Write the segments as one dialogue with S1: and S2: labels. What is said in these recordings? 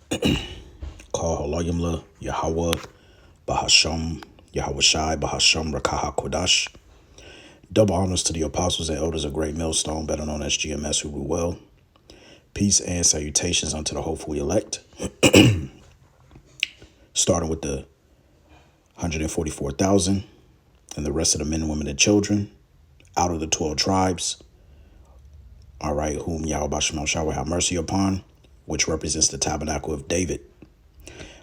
S1: Call Haloyimla, Yahweh, Bahasham, Yahweh Shai, Bahasham, Rakaha Kodash. Double honors to the apostles and elders of Great Millstone, better known as GMS, who rule well. Peace and salutations unto the hopefully elect. Starting with the 144,000 and the rest of the men, women, and children out of the 12 tribes. All right, whom Yahweh Basham Shah will have mercy upon, which represents the tabernacle of David.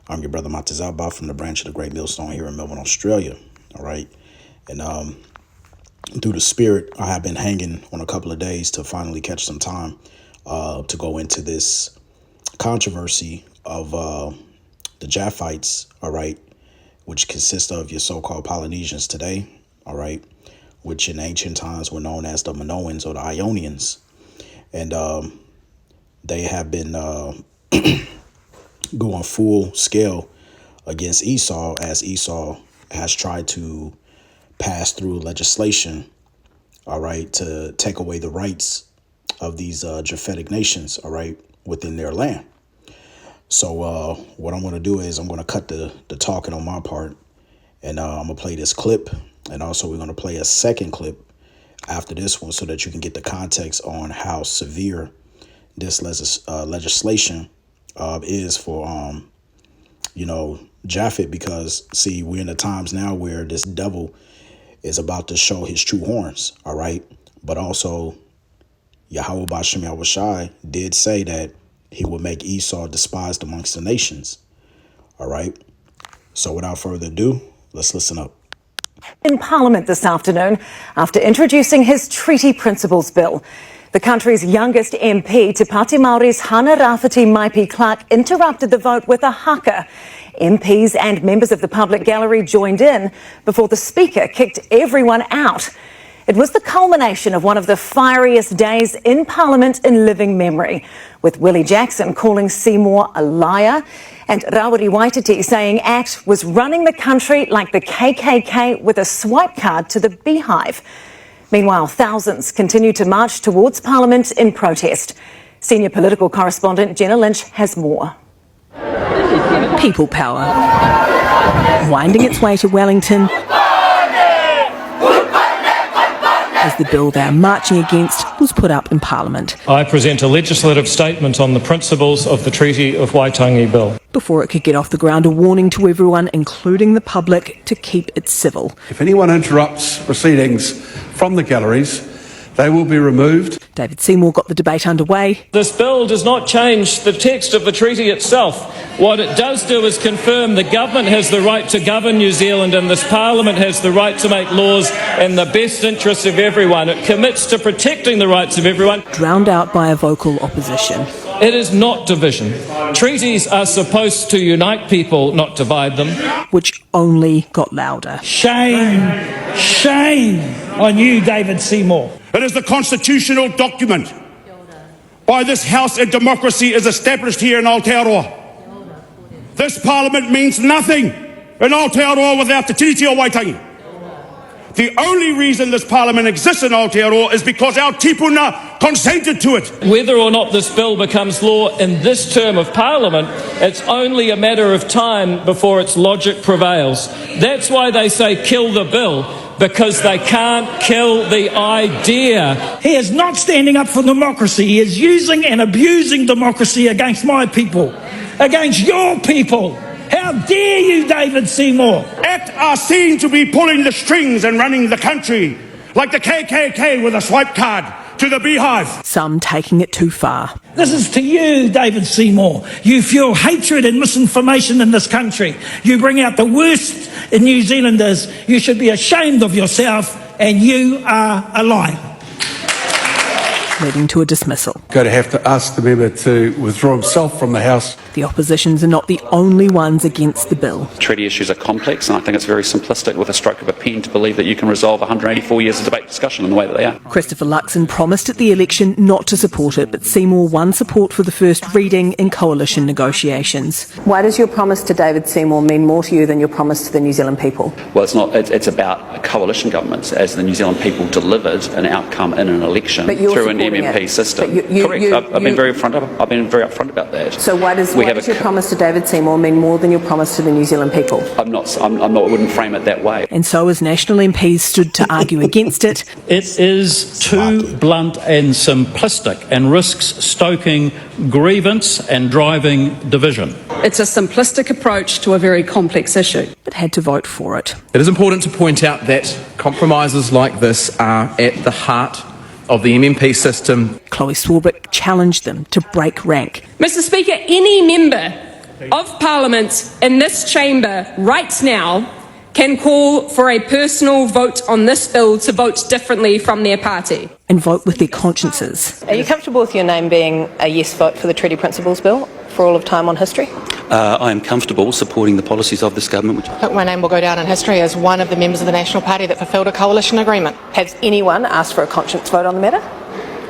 S1: I'm your brother Matazaba from the branch of the Great Millstone here in Melbourne, Australia. All right. And through the spirit, I have been hanging on a couple of days to finally catch some time to go into this controversy of the Japhites, all right, which consist of your so-called Polynesians today, all right, which in ancient times were known as the Minoans or the Ionians. And they have been going full scale against Esau, as Esau has tried to pass through legislation, all right, to take away the rights of these Japhetic nations, all right, within their land. So what I'm going to do is I'm going to cut the talking on my part, and I'm going to play this clip, and also we're going to play a second clip after this one so that you can get the context on how severe this legislation is for, Japhet, because, see, we're in the times now where this devil is about to show his true horns, all right? But also, Yahweh Basham Yahweh Shai did say that he would make Esau despised amongst the nations, all right? So without further ado, let's listen up.
S2: In Parliament this afternoon, after introducing his Treaty Principles Bill, the country's youngest MP, Te Pāti Māori's Hana Rafiti Maipi Clark, interrupted the vote with a haka. MPs and members of the public gallery joined in before the Speaker kicked everyone out. It was the culmination of one of the fieriest days in Parliament in living memory, with Willie Jackson calling Seymour a liar and Rawiri Waititi saying ACT was running the country like the KKK with a swipe card to the beehive. Meanwhile, thousands continue to march towards Parliament in protest. Senior political correspondent Jenna Lynch has more.
S3: People power, winding its way to Wellington as the bill they are marching against was put up in Parliament.
S4: I present a legislative statement on the principles of the Treaty of Waitangi Bill.
S3: Before it could get off the ground, a warning to everyone, including the public, to keep it civil.
S5: If anyone interrupts proceedings from the galleries, they will be removed.
S3: David Seymour got the debate underway.
S4: This bill does not change the text of the treaty itself. What it does do is confirm the government has the right to govern New Zealand and this Parliament has the right to make laws in the best interests of everyone. It commits to protecting the rights of everyone.
S3: Drowned out by a vocal opposition.
S4: It is not division. Treaties are supposed to unite people, not divide them.
S3: Which only got louder.
S6: Shame, shame on you, David Seymour.
S7: It is the constitutional document by this House and democracy is established here in Aotearoa. This Parliament means nothing in Aotearoa without the Tiriti o Waitangi. The only reason this Parliament exists in Aotearoa is because our tipuna consented to it.
S4: Whether or not this bill becomes law in this term of Parliament, it's only a matter of time before its logic prevails. That's why they say kill the bill, because they can't kill the idea.
S6: He is not standing up for democracy. He is using and abusing democracy against my people, against your people. How dare you, David Seymour?
S7: ACT are seen to be pulling the strings and running the country like the KKK with a swipe card to the beehive.
S3: Some taking it too far.
S6: This is to you, David Seymour. You fuel hatred and misinformation in this country. You bring out the worst in New Zealanders. You should be ashamed of yourself, and you are a liar.
S3: Leading to a dismissal.
S5: Going to have to ask the member to withdraw himself from the House.
S3: The oppositions are not the only ones against the bill.
S8: Treaty issues are complex, and I think it's very simplistic with a stroke of a pen to believe that you can resolve 184 years of debate discussion in the way that they are.
S3: Christopher Luxon promised at the election not to support it, but Seymour won support for the first reading in coalition negotiations.
S9: Why does your promise to David Seymour mean more to you than your promise to the New Zealand people?
S8: Well, it's not. It's about coalition governments, as the New Zealand people delivered an outcome in an election through an
S9: supporting
S8: MMP
S9: it.
S8: system.
S9: But
S8: Correct. I've been very upfront about that.
S9: So why does your promise to David Seymour mean more than your promise to the New Zealand people?
S8: I wouldn't frame it that way.
S3: And so as National MPs stood to argue against it,
S6: It is too blunt and simplistic and risks stoking grievance and driving division.
S10: It's a simplistic approach to a very complex issue.
S3: but had to vote for it.
S11: It is important to point out that compromises like this are at the heart of the MMP system.
S3: Chloe Swarbrick challenged them to break rank.
S10: Mr. Speaker, any member of Parliament in this chamber right now can call for a personal vote on this bill to vote differently from their party.
S3: And vote with their consciences.
S9: Are you comfortable with your name being a yes vote for the Treaty Principles Bill for all of time on history?
S12: I am comfortable supporting the policies of this government.
S13: My name will go down in history as one of the members of the National Party that fulfilled a coalition agreement.
S9: Has anyone asked for a conscience vote on the matter?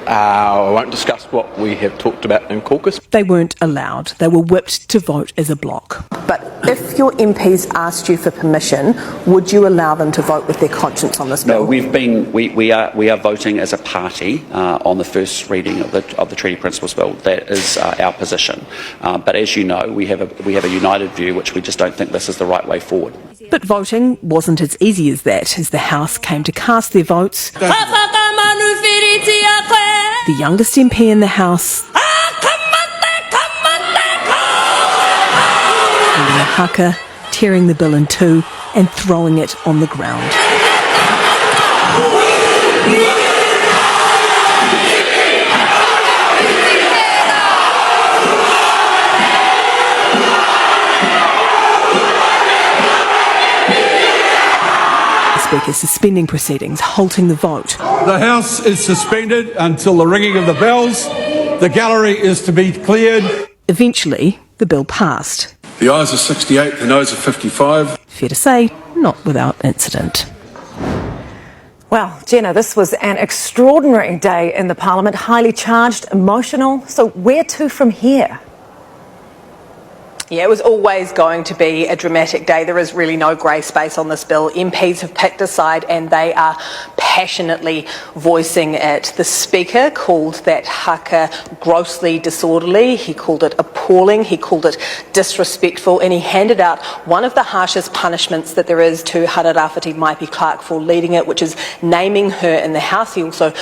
S11: I won't discuss what we have talked about in caucus.
S3: They weren't allowed. They were whipped to vote as a bloc.
S9: But if your MPs asked you for permission, would you allow them to vote with their conscience on this bill?
S8: No, we are voting as a party on the first reading of the Treaty Principles Bill. That is our position. But as you know, we have a united view, which we just don't think this is the right way forward.
S3: But voting wasn't as easy as that, as the House came to cast their votes. The youngest MP in the House, Haka, tearing the bill in two and throwing it on the ground. The Speaker suspending proceedings, halting the vote.
S5: The House is suspended until the ringing of the bells. The gallery is to be cleared.
S3: Eventually, the bill passed.
S5: The ayes are 68, the noes are 55.
S3: Fair to say, not without incident.
S2: Well, Jenna, this was an extraordinary day in the Parliament, highly charged, emotional. So where to from here?
S9: Yeah, it was always going to be a dramatic day. There is really no grey space on this bill. MPs have picked a side and they are passionately voicing it. The Speaker called that haka grossly disorderly. He called it appalling. He called it disrespectful. And he handed out one of the harshest punishments that there is to Hara Rāwhiti Maipi Clark for leading it, which is naming her in the House. He also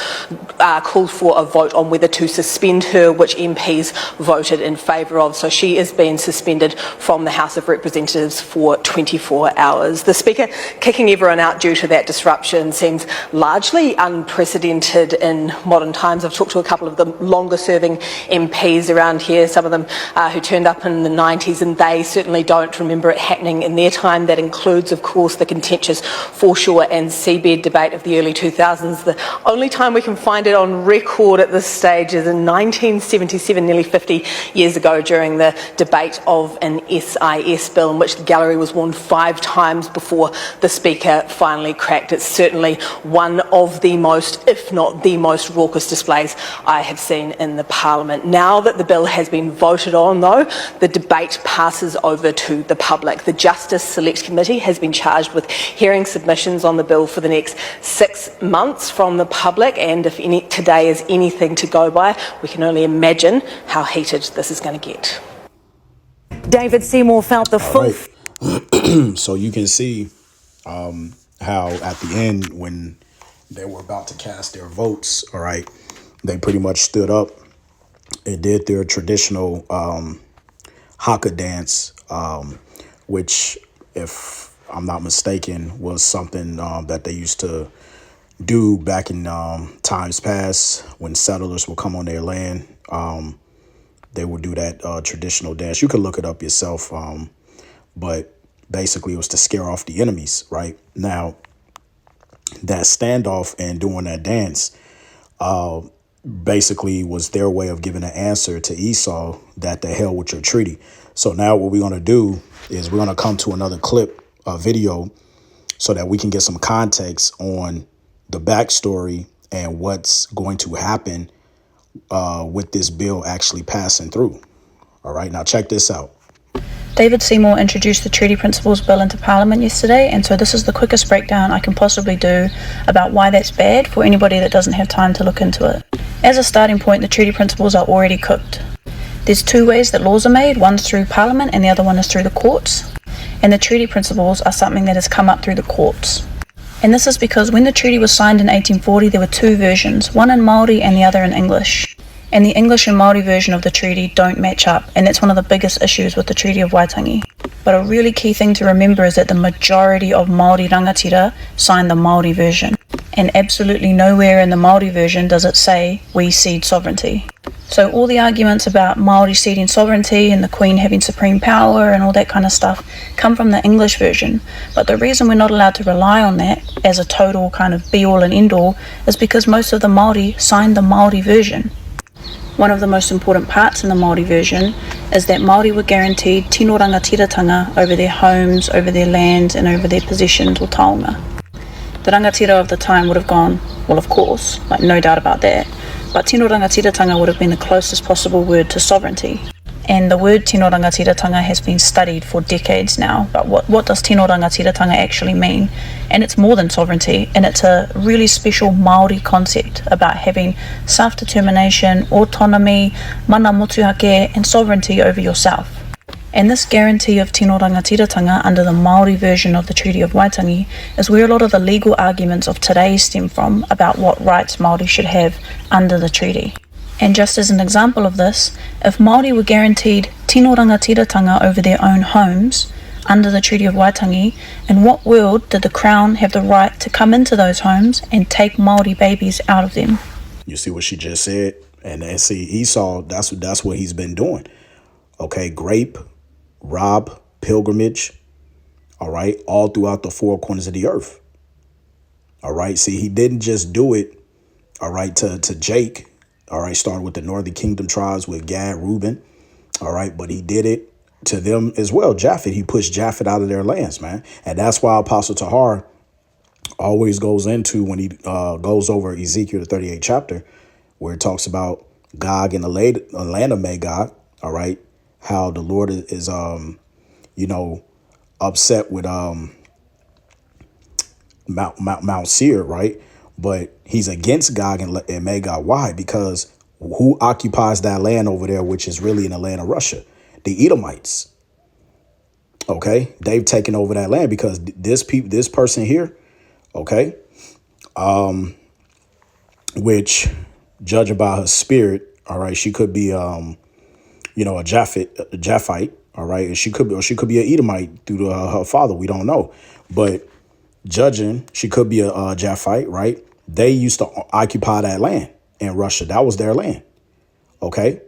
S9: called for a vote on whether to suspend her, which MPs voted in favour of. So she is being suspended from the House of Representatives for 24 hours. The Speaker kicking everyone out due to that disruption seems largely unprecedented in modern times. I've talked to a couple of the longer serving MPs around here, some of them who turned up in the 90s, and they certainly don't remember it happening in their time. That includes, of course, the contentious foreshore and seabed debate of the early 2000s. The only time we can find it on record at this stage is in 1977, nearly 50 years ago, during the debate of an SIS bill in which the gallery was warned 5 times before the Speaker finally cracked. It's certainly one of the most, if not the most, raucous displays I have seen in the Parliament. Now that the bill has been voted on, though, the debate passes over to the public. The Justice Select Committee has been charged with hearing submissions on the bill for the next 6 months from the public, and if today is anything to go by, we can only imagine how heated this is going to get.
S2: David Seymour felt the full...
S1: Right. So you can see how at the end, when they were about to cast their votes, all right, they pretty much stood up and did their traditional haka dance, which, if I'm not mistaken, was something that they used to do back in times past when settlers would come on their land. They would do that traditional dance. You could look it up yourself, but basically it was to scare off the enemies, right? Now, that standoff and doing that dance basically was their way of giving an answer to Esau that the hell with your treaty. So now what we're going to do is we're going to come to another clip, video, so that we can get some context on the backstory and what's going to happen with this bill actually passing through. All right, now check this out.
S14: David Seymour introduced the Treaty Principles Bill into Parliament yesterday, and so this is the quickest breakdown I can possibly do about why that's bad for anybody that doesn't have time to look into it. As a starting point, the treaty principles are already cooked. There's two ways that laws are made, one's through Parliament and the other one is through the courts. And the treaty principles are something that has come up through the courts. And this is because when the treaty was signed in 1840, there were two versions, one in Māori and the other in English. And the English and Māori version of the treaty don't match up, and that's one of the biggest issues with the Treaty of Waitangi. But a really key thing to remember is that the majority of Māori rangatira signed the Māori version. And absolutely nowhere in the Māori version does it say, we cede sovereignty. So all the arguments about Māori ceding sovereignty and the Queen having supreme power and all that kind of stuff come from the English version. But the reason we're not allowed to rely on that as a total kind of be-all and end-all is because most of the Māori signed the Māori version. One of the most important parts in the Māori version is that Māori were guaranteed tino rangatiratanga over their homes, over their lands and over their possessions or taonga. The rangatira of the time would have gone, well of course, like no doubt about that, but tino rangatiratanga would have been the closest possible word to sovereignty. And the word tino rangatiratanga has been studied for decades now, but what does tino rangatiratanga actually mean? And it's more than sovereignty, and it's a really special Māori concept about having self-determination, autonomy, mana motuhake, and sovereignty over yourself. And this guarantee of tino rangatiratanga under the Māori version of the Treaty of Waitangi is where a lot of the legal arguments of today stem from about what rights Māori should have under the treaty. And just as an example of this, if Māori were guaranteed tino rangatiratanga over their own homes under the Treaty of Waitangi, in what world did the Crown have the right to come into those homes and take Māori babies out of them?
S1: You see what she just said? And see, Esau, that's what he's been doing. Okay, grape, rob, pilgrimage, all right, all throughout the four corners of the earth. All right, see, he didn't just do it, all right, to Jake. All right, started with the Northern Kingdom tribes with Gad, Reuben. All right, but he did it to them as well. Japhet, he pushed Japhet out of their lands, man. And that's why Apostle Tahar always goes into, when he goes over Ezekiel, the 38th chapter, where it talks about Gog and the land of Magog. All right, how the Lord is, upset with Mount Seir, right? But he's against Gog and Magog. Why? Because who occupies that land over there, which is really in the land of Russia? The Edomites. Okay, they've taken over that land because this person here, okay, which judging by her spirit, all right, she could be a Japhite, all right, and she could be an Edomite through her father. We don't know, but judging, she could be a Japhite, right? They used to occupy that land in Russia. That was their land. Okay.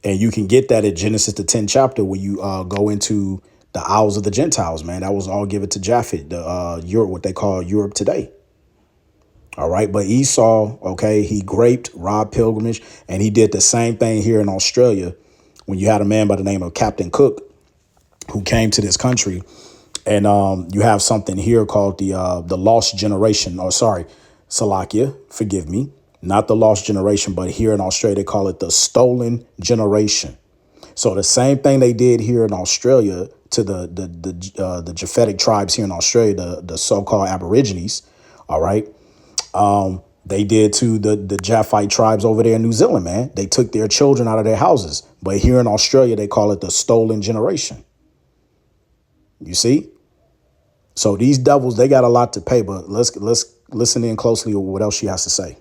S1: And you can get that at Genesis, the 10th chapter, where you go into the Isles of the Gentiles, man. That was all given to Japhet, Europe, what they call Europe today. All right. But Esau, okay, he graped, robbed pilgrimage, and he did the same thing here in Australia when you had a man by the name of Captain Cook who came to this country. And you have something here called the lost generation, or sorry, Salakia, forgive me, not the lost generation, but here in Australia, they call it the stolen generation. So the same thing they did here in Australia to the Japhetic tribes here in Australia, the so-called Aborigines, all right, they did to the Japhite tribes over there in New Zealand, man. They took their children out of their houses. But here in Australia, they call it the stolen generation. You see? So these devils, they got a lot to pay, but let's listen in closely to what else she has to say.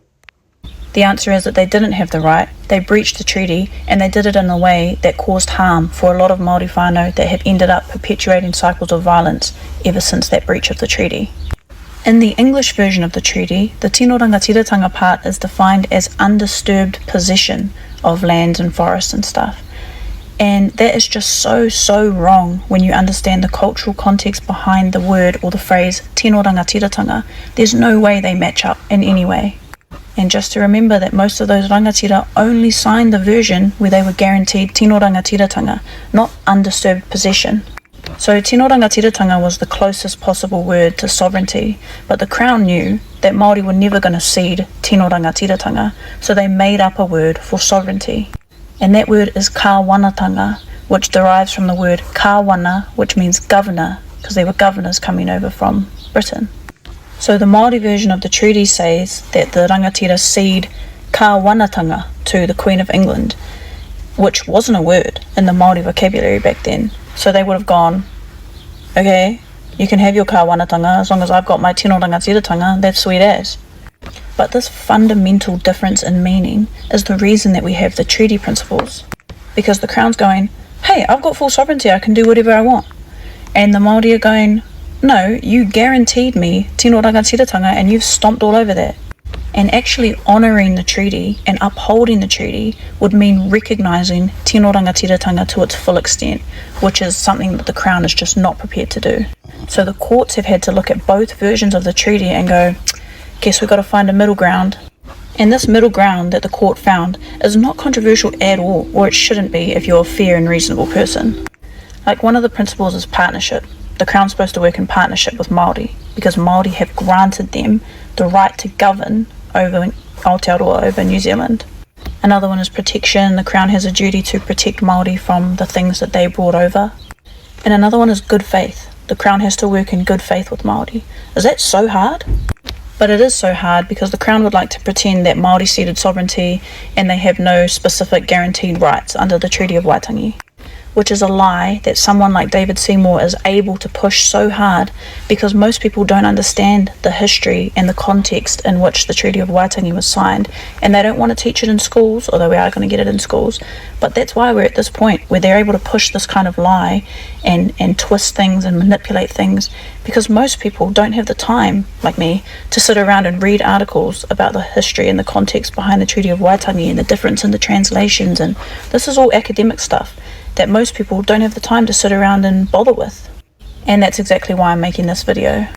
S14: The answer is that they didn't have the right. They breached the treaty, and they did it in a way that caused harm for a lot of Māori whānau that have ended up perpetuating cycles of violence ever since that breach of the treaty. In the English version of the treaty, the tino rangatiratanga part is defined as undisturbed possession of lands and forests and stuff. And that is just so wrong when you understand the cultural context behind the word or the phrase tino rangatiratanga. There's no way they match up in any way. And just to remember that most of those rangatira only signed the version where they were guaranteed tino rangatiratanga, not undisturbed possession. So tino rangatiratanga was the closest possible word to sovereignty, but the Crown knew that Māori were never going to cede tino rangatiratanga, so they made up a word for sovereignty. And that word is kāwanatanga, which derives from the word kāwana, which means governor, because there were governors coming over from Britain. So the Māori version of the treaty says that the rangatira cede ka wanatanga to the Queen of England, which wasn't a word in the Māori vocabulary back then. So they would have gone, okay, you can have your ka wanatanga as long as I've got my tino rangatiratanga, that's sweet as. But this fundamental difference in meaning is the reason that we have the treaty principles. Because the Crown's going, hey, I've got full sovereignty, I can do whatever I want. And the Māori are going, no, you guaranteed me tino rangatiratanga and you've stomped all over that. And actually honouring the treaty and upholding the treaty would mean recognising tino rangatiratanga to its full extent, which is something that the Crown is just not prepared to do. So the courts have had to look at both versions of the treaty and go, guess we've got to find a middle ground. And this middle ground that the court found is not controversial at all, or it shouldn't be if you're a fair and reasonable person. Like, one of the principles is partnership. The Crown's supposed to work in partnership with Māori, because Māori have granted them the right to govern over Aotearoa, over New Zealand. Another one is protection. The Crown has a duty to protect Māori from the things that they brought over. And another one is good faith. The Crown has to work in good faith with Māori. Is that so hard? But it is so hard because the Crown would like to pretend that Māori ceded sovereignty and they have no specific guaranteed rights under the Treaty of Waitangi, which is a lie that someone like David Seymour is able to push so hard, because most people don't understand the history and the context in which the Treaty of Waitangi was signed, and they don't want to teach it in schools, although we are going to get it in schools. But that's why we're at this point where they're able to push this kind of lie and twist things and manipulate things, because most people don't have the time, like me, to sit around and read articles about the history and the context behind the Treaty of Waitangi and the difference in the translations, and this is all academic stuff that most people don't have the time to sit around and bother with. And that's exactly why I'm making this video.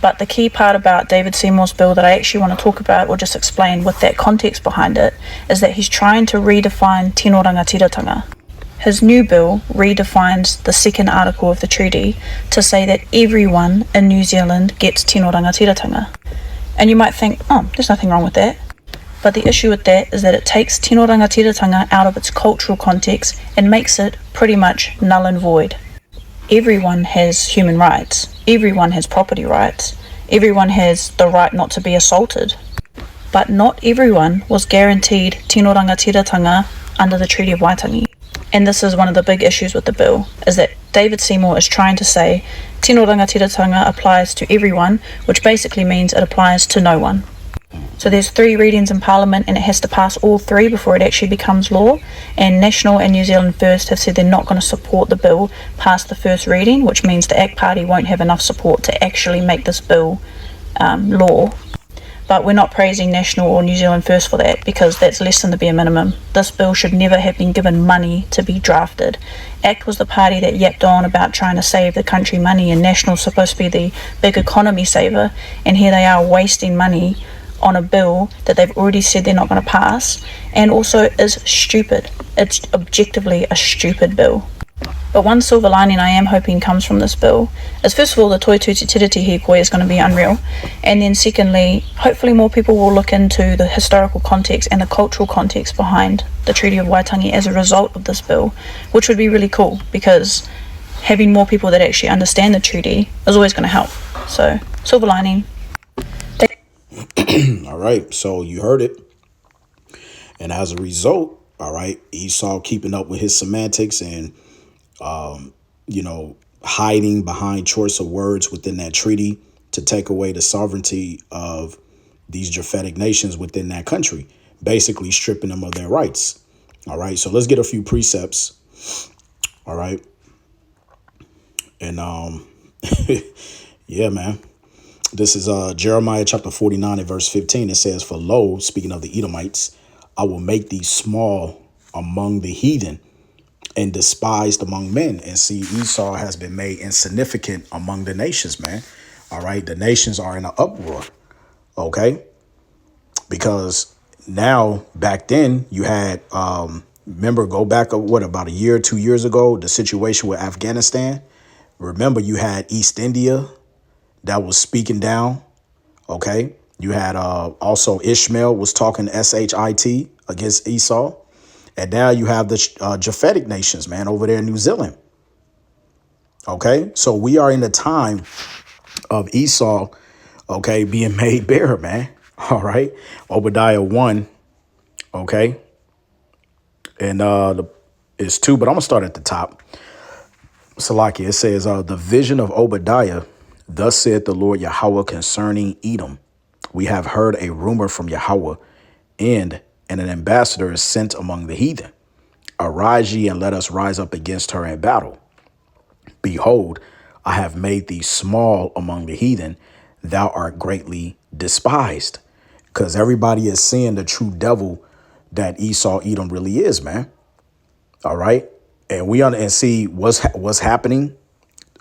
S14: But the key part about David Seymour's bill that I actually want to talk about, or just explain with that context behind it, is that he's trying to redefine tino rangatiratanga. His new bill redefines the second article of the treaty to say that everyone in New Zealand gets tino rangatiratanga. And you might think, oh, there's nothing wrong with that. But the issue with that is that it takes tino rangatiratanga out of its cultural context and makes it pretty much null and void. Everyone has human rights. Everyone has property rights. Everyone has the right not to be assaulted. But not everyone was guaranteed tino rangatiratanga under the Treaty of Waitangi. And this is one of the big issues with the bill, is that David Seymour is trying to say tino rangatiratanga applies to everyone, which basically means it applies to no one. So there's 3 readings in Parliament and it has to pass all 3 before it actually becomes law, and National and New Zealand First have said they're not going to support the bill past the first reading, which means the ACT Party won't have enough support to actually make this bill law. But we're not praising National or New Zealand First for that, because that's less than the bare minimum. This bill should never have been given money to be drafted. ACT was the party that yapped on about trying to save the country money, and National's supposed to be the big economy saver, and here they are wasting money on a bill that they've already said they're not going to pass, and also is stupid. It's objectively a stupid bill. But one silver lining I am hoping comes from this bill is, first of all, the toi tiriti hikoi is going to be unreal, and then secondly, hopefully more people will look into the historical context and the cultural context behind the Treaty of Waitangi as a result of this bill, which would be really cool, because having more people that actually understand the treaty is always going to help. So, silver lining.
S1: All right, so you heard it. And as a result, all right, Esau keeping up with his semantics and, hiding behind choice of words within that treaty to take away the sovereignty of these Japhetic nations within that country, basically stripping them of their rights. All right, so let's get a few precepts. All right. And, yeah, man. This is Jeremiah chapter 49 and verse 15. It says, "For lo, speaking of the Edomites, I will make thee small among the heathen and despised among men." And see, Esau has been made insignificant among the nations, man. All right. The nations are in an uproar. OK, because now back then you had remember, go back about a year, 2 years ago, the situation with Afghanistan. Remember, you had East India that was speaking down. OK, you had also Ishmael was talking shit against Esau. And now you have the Japhetic nations, man, over there in New Zealand. OK, so we are in the time of Esau, OK, being made bare, man. All right. Obadiah 1 Okay. And it's 2, but I'm going to start at the top. Salaki, it says, the vision of Obadiah, thus saith the Lord Yahweh concerning Edom. We have heard a rumor from Yahweh, and an ambassador is sent among the heathen. Arise ye and let us rise up against her in battle. Behold, I have made thee small among the heathen. Thou art greatly despised. Because everybody is seeing the true devil that Esau Edom really is, man. All right. And we and see what's happening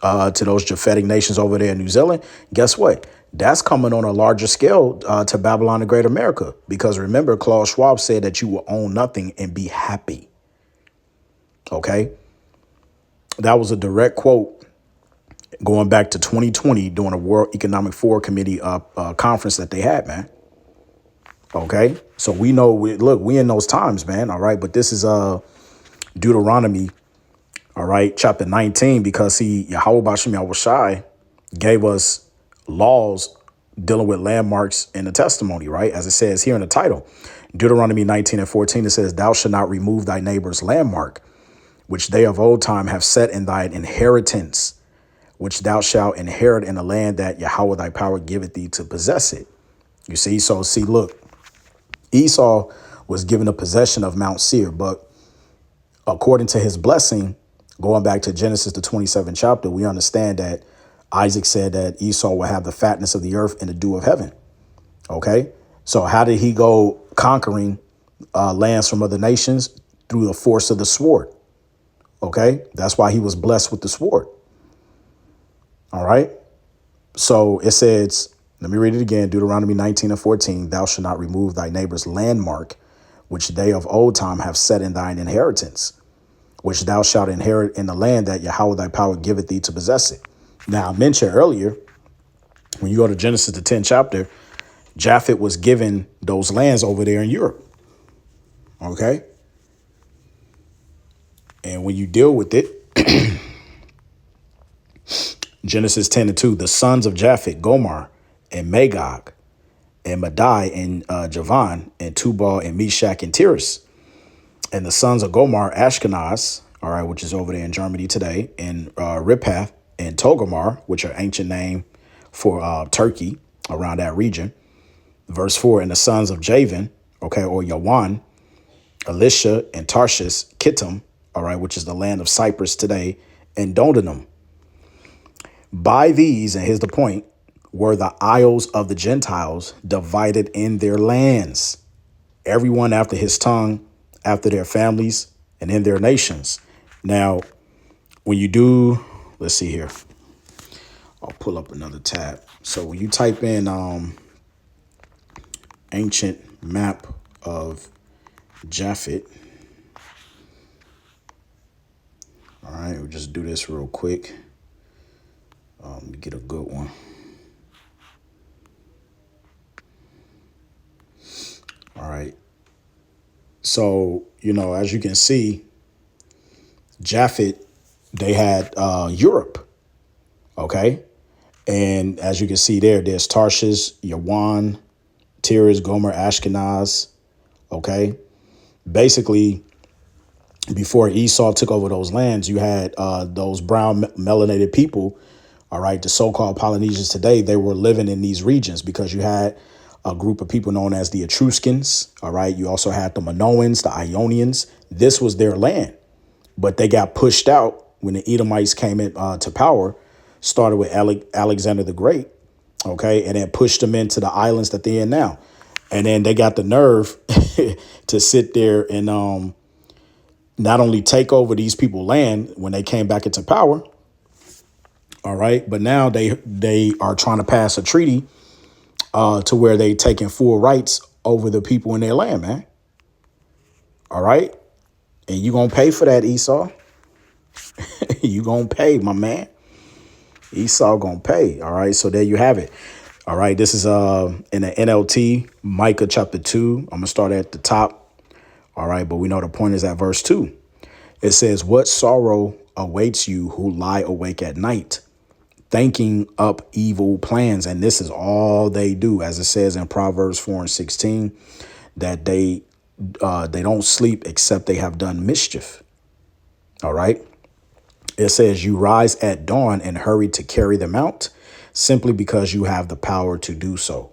S1: to those Japhetic nations over there in New Zealand. Guess what? That's coming on a larger scale to Babylon the Great America. Because remember, Klaus Schwab said that you will own nothing and be happy. OK, that was a direct quote going back to 2020 during a World Economic Forum Committee conference that they had, man. OK, so we know we in those times, man. All right. But this is Deuteronomy. All right. Chapter 19, because Yahweh Bashim Yahushai gave us laws dealing with landmarks in the testimony. Right. As it says here in the title, Deuteronomy 19:14, it says, thou shalt not remove thy neighbor's landmark, which they of old time have set in thine inheritance, which thou shalt inherit in the land that Yahweh thy power giveth thee to possess it. You see, look, Esau was given a possession of Mount Seir, but according to his blessing, going back to Genesis, the 27th chapter, we understand that Isaac said that Esau will have the fatness of the earth and the dew of heaven. Okay, so how did he go conquering lands from other nations? Through the force of the sword. Okay, that's why he was blessed with the sword. All right. So it says, let me read it again. Deuteronomy 19:14, thou shalt not remove thy neighbor's landmark, which they of old time have set in thine inheritance, which thou shalt inherit in the land that Yahweh thy power giveth thee to possess it. Now, I mentioned earlier, when you go to Genesis, the 10th chapter, Japhet was given those lands over there in Europe. Okay. And when you deal with it, Genesis 10:2, the sons of Japhet, Gomer and Magog and Madai and Javan and Tubal and Meshach and Tiras. And the sons of Gomer, Ashkenaz, all right, which is over there in Germany today, and Riphath and Togarmah, which are ancient name for Turkey around that region. Verse 4, and the sons of Javan, okay, or Yawan, Elisha and Tarshish, Kittim, all right, which is the land of Cyprus today, and Dodonum. By these, and here's the point, were the isles of the Gentiles divided in their lands, everyone after his tongue, after their families, and in their nations. Now, when you do, let's see here. I'll pull up another tab. So when you type in ancient map of Japhet, all right, we'll just do this real quick. Get a good one. All right. So, as you can see, Japhet, they had Europe. Okay. And as you can see there's Tarshish, Yawan, Tiras, Gomer, Ashkenaz. Okay. Basically, before Esau took over those lands, you had those brown melanated people. All right. The so-called Polynesians today, they were living in these regions because you had a group of people known as the Etruscans. All right. You also had the Minoans, the Ionians. This was their land, but they got pushed out when the Edomites came in to power, started with Alexander the Great. OK, and then pushed them into the islands that they're in now. And then they got the nerve to sit there and not only take over these people's land when they came back into power. All right. But now they are trying to pass a treaty to where they taking full rights over the people in their land, man. All right. And you going to pay for that, Esau. You going to pay, my man. Esau going to pay. All right. So there you have it. All right. This is in the NLT, Micah chapter 2. I'm going to start at the top. All right. But we know the point is at verse 2. It says, what sorrow awaits you who lie awake at night, thinking up evil plans. And this is all they do, as it says in Proverbs 4:16, that they They don't sleep except they have done mischief. All right. It says you rise at dawn and hurry to carry them out simply because you have the power to do so.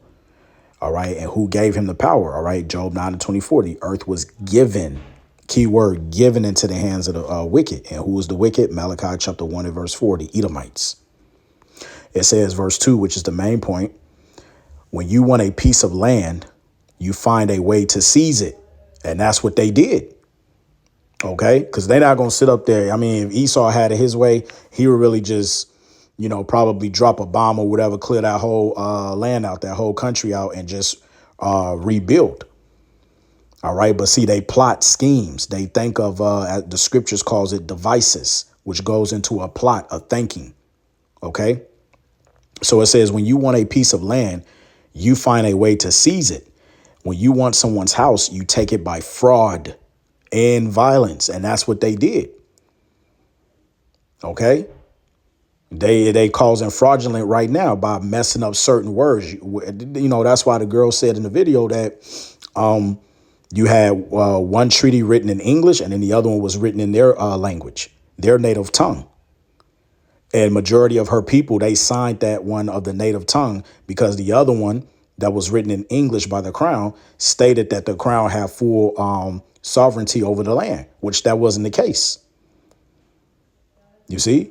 S1: All right. And who gave him the power? All right. Job 9:24. The earth was given, keyword, given into the hands of the wicked. And who was the wicked? Malachi chapter 1 and verse 4, the Edomites. It says verse 2, which is the main point. When you want a piece of land, you find a way to seize it. And that's what they did. OK, because they're not going to sit up there. I mean, if Esau had it his way, he would really just, probably drop a bomb or whatever, clear that whole land out, that whole country out and just rebuild. All right. But see, they plot schemes. They think of the scriptures calls it devices, which goes into a plot of thinking. OK, so it says when you want a piece of land, you find a way to seize it. When you want someone's house, you take it by fraud and violence. And that's what they did. OK, they causing fraudulent right now by messing up certain words. That's why the girl said in the video that you had one treaty written in English and then the other one was written in their language, their native tongue. And majority of her people, they signed that one of the native tongue because the other one that was written in English by the crown stated that the crown had full sovereignty over the land, which that wasn't the case. You see?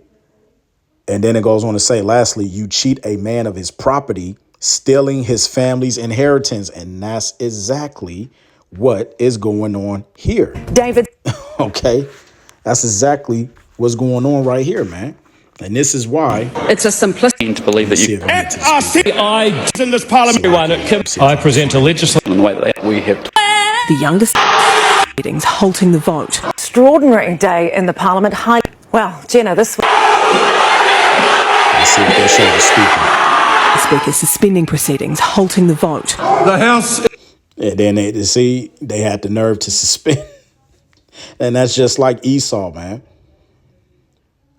S1: And then it goes on to say, lastly, you cheat a man of his property, stealing his family's inheritance. And that's exactly what is going on here.
S2: David.
S1: OK, that's exactly what's going on right here, man. And this is why
S10: it's a simplicity
S12: to believe that you
S4: I in this parliament. I present a legislation
S12: in the way that we have.
S3: The youngest meetings halting the vote.
S2: Extraordinary day in the Parliament. Well, Jenna, this.
S1: Let's see what they're showing the speaker.
S3: The Speaker suspending proceedings, halting the vote.
S5: The House.
S1: And then they had the nerve to suspend. And that's just like Esau, man.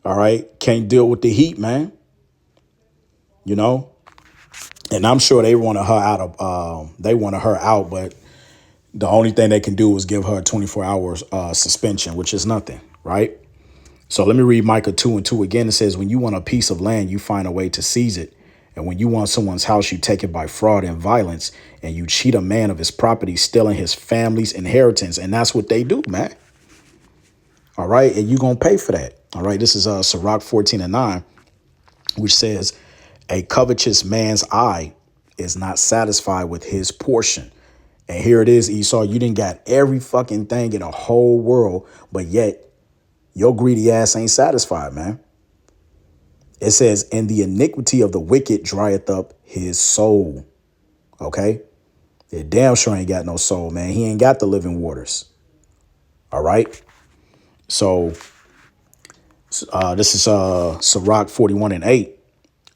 S1: All right. Can't deal with the heat, man. And I'm sure they wanted her out. But the only thing they can do is give her a 24 hours suspension, which is nothing. Right. So let me read Micah 2:2 again. It says, when you want a piece of land, you find a way to seize it. And when you want someone's house, you take it by fraud and violence. And you cheat a man of his property, stealing his family's inheritance. And that's what they do, man. All right. And you're going to pay for that. All right. This is Sirach 14:9, which says, a covetous man's eye is not satisfied with his portion. And here it is, Esau. You didn't got every fucking thing in the whole world, but yet your greedy ass ain't satisfied, man. It says, and the iniquity of the wicked drieth up his soul. OK, it damn sure ain't got no soul, man. He ain't got the living waters. All right. So this is Sirach 41:8,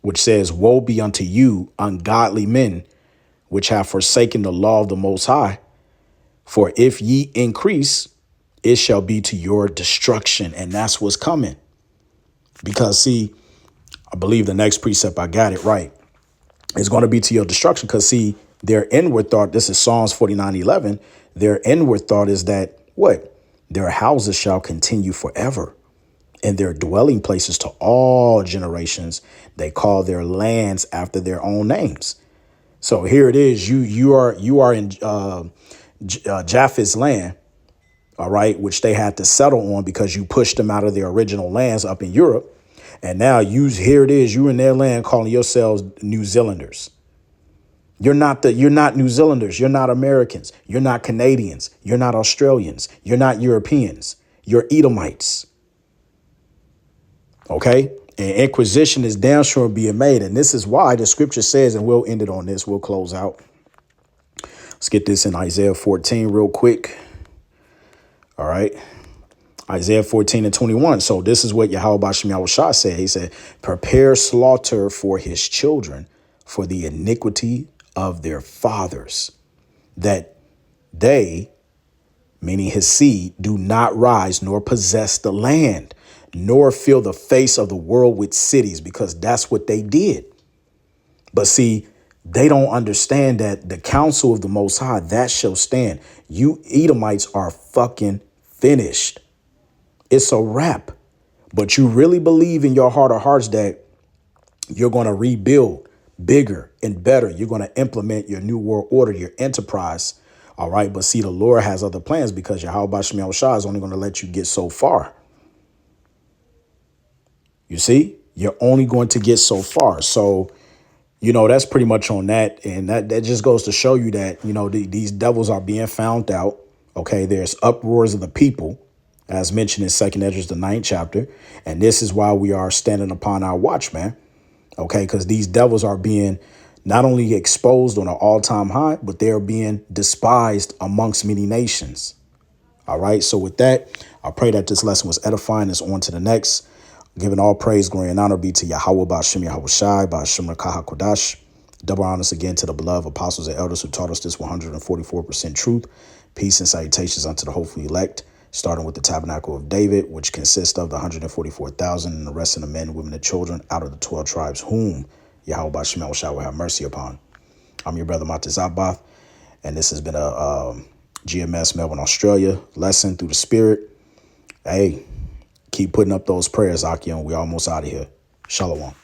S1: which says, woe be unto you, ungodly men, which have forsaken the law of the Most High. For if ye increase, it shall be to your destruction. And that's what's coming. Because, see, I believe the next precept, I got it right, is going to be to your destruction. Because, see, their inward thought, this is Psalms 49:11. Their inward thought is that what? Their houses shall continue forever, and their dwelling places to all generations. They call their lands after their own names. So here it is. You are in Japheth's land. All right, which they had to settle on because you pushed them out of their original lands up in Europe. And now here it is. You in their land calling yourselves New Zealanders. You're not New Zealanders. You're not Americans. You're not Canadians. You're not Australians. You're not Europeans. You're Edomites. OK, and inquisition is damn sure being made. And this is why the scripture says, and we'll end it on this. We'll close out. Let's get this in Isaiah 14 real quick. All right. Isaiah 14:21. So this is what Yahweh Bashem Yahushua said. He said, prepare slaughter for his children for the iniquity of their fathers, that they, meaning his seed, do not rise nor possess the land, nor fill the face of the world with cities, because that's what they did. But see, They don't understand that the counsel of the Most High, that shall stand. You Edomites are fucking finished. It's a wrap. But you really believe in your heart of hearts that you're going to rebuild bigger and better. You're going to implement your new world order, your enterprise. All right. But see, the Lord has other plans because Yahweh Shemiel Shah is only going to let you get so far. You see, you're only going to get so far. So, you know, that's pretty much on that. And that just goes to show you that, you know, these devils are being found out. OK, there's uproars of the people, as mentioned in 2nd Esdras, the 9th chapter. And this is why we are standing upon our watch, man. OK, because these devils are being not only exposed on an all-time high, but they're being despised amongst many nations. All right. So with that, I pray that this lesson was edifying. Us on to the next. Giving all praise, glory, and honor be to Yahweh, Ba'ashem Yahweh Shai, Ba'ashem Rakaha Kodash. Double honors again to the beloved apostles and elders who taught us this 144% truth. Peace and salutations unto the hopefully elect, starting with the tabernacle of David, which consists of the 144,000 and the rest of the men, women, and children out of the 12 tribes, whom Yahweh Ba'ashem Yahweh Shai will have mercy upon. I'm your brother, Mata Zabath, and this has been a GMS Melbourne, Australia lesson through the Spirit. Hey, keep putting up those prayers, Akion. We almost out of here. Shalom.